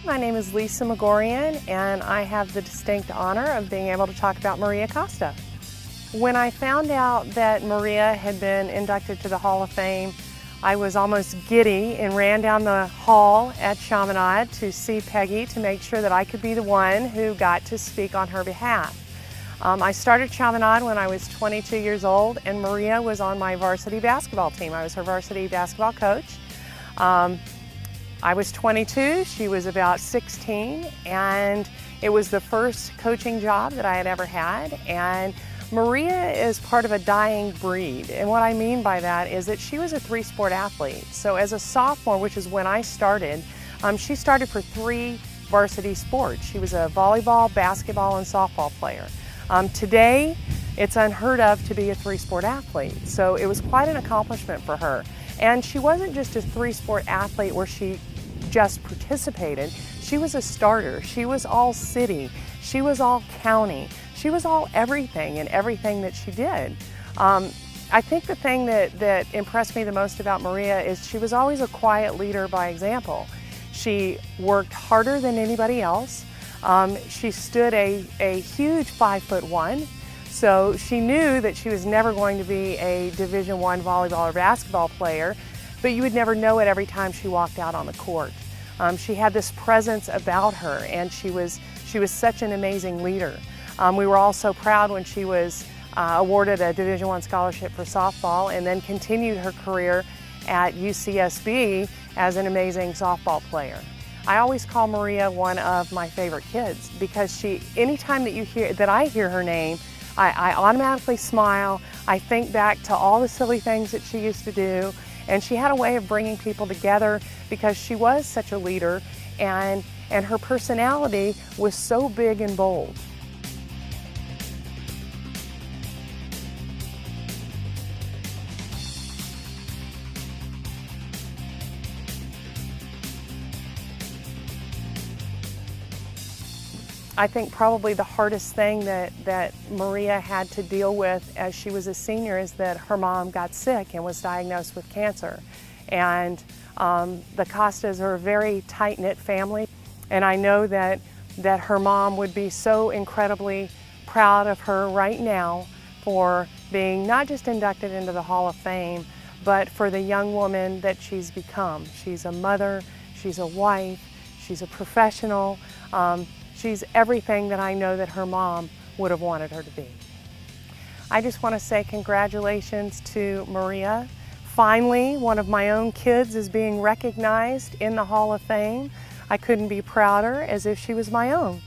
My name is Lisa Megorian, and I have the distinct honor of being able to talk about Maria Costa. When I found out that Maria had been inducted to the Hall of Fame, I was almost giddy and ran down the hall at Chaminade to see Peggy to make sure that I could be the one who got to speak on her behalf. I started Chaminade when I was 22 years old, and Maria was on my varsity basketball team. I was her varsity basketball coach. I was 22, she was about 16, and it was the first coaching job that I had ever had. And Maria is part of a dying breed, and what I mean by that is that she was a three-sport athlete. So as a sophomore, which is when I started, she started for 3 varsity sports. She was a volleyball, basketball, and softball player. Today, it's unheard of to be a 3-sport athlete, so it was quite an accomplishment for her. And she wasn't just a 3-sport athlete where she just participated. She was a starter. She was all city. She was all county. She was all everything in everything that she did. I think the thing that impressed me the most about Maria is she was always a quiet leader by example. She worked harder than anybody else. She stood a huge 5'1", so she knew that she was never going to be a Division I volleyball or basketball player, but you would never know it every time she walked out on the court. She had this presence about her, and she was such an amazing leader. We were all so proud when she was awarded a Division I scholarship for softball, and then continued her career at UCSB as an amazing softball player. I always call Maria one of my favorite kids because anytime that I hear her name, I automatically smile. I think back to all the silly things that she used to do, and she had a way of bringing people together because she was such a leader, and her personality was so big and bold. I think probably the hardest thing that Maria had to deal with as she was a senior is that her mom got sick and was diagnosed with cancer. And the Costas are a very tight-knit family, and I know that her mom would be so incredibly proud of her right now for being not just inducted into the Hall of Fame, but for the young woman that she's become. She's a mother, she's a wife, she's a professional. She's everything that I know that her mom would have wanted her to be. I just want to say congratulations to Maria. Finally, one of my own kids is being recognized in the Hall of Fame. I couldn't be prouder, as if she was my own.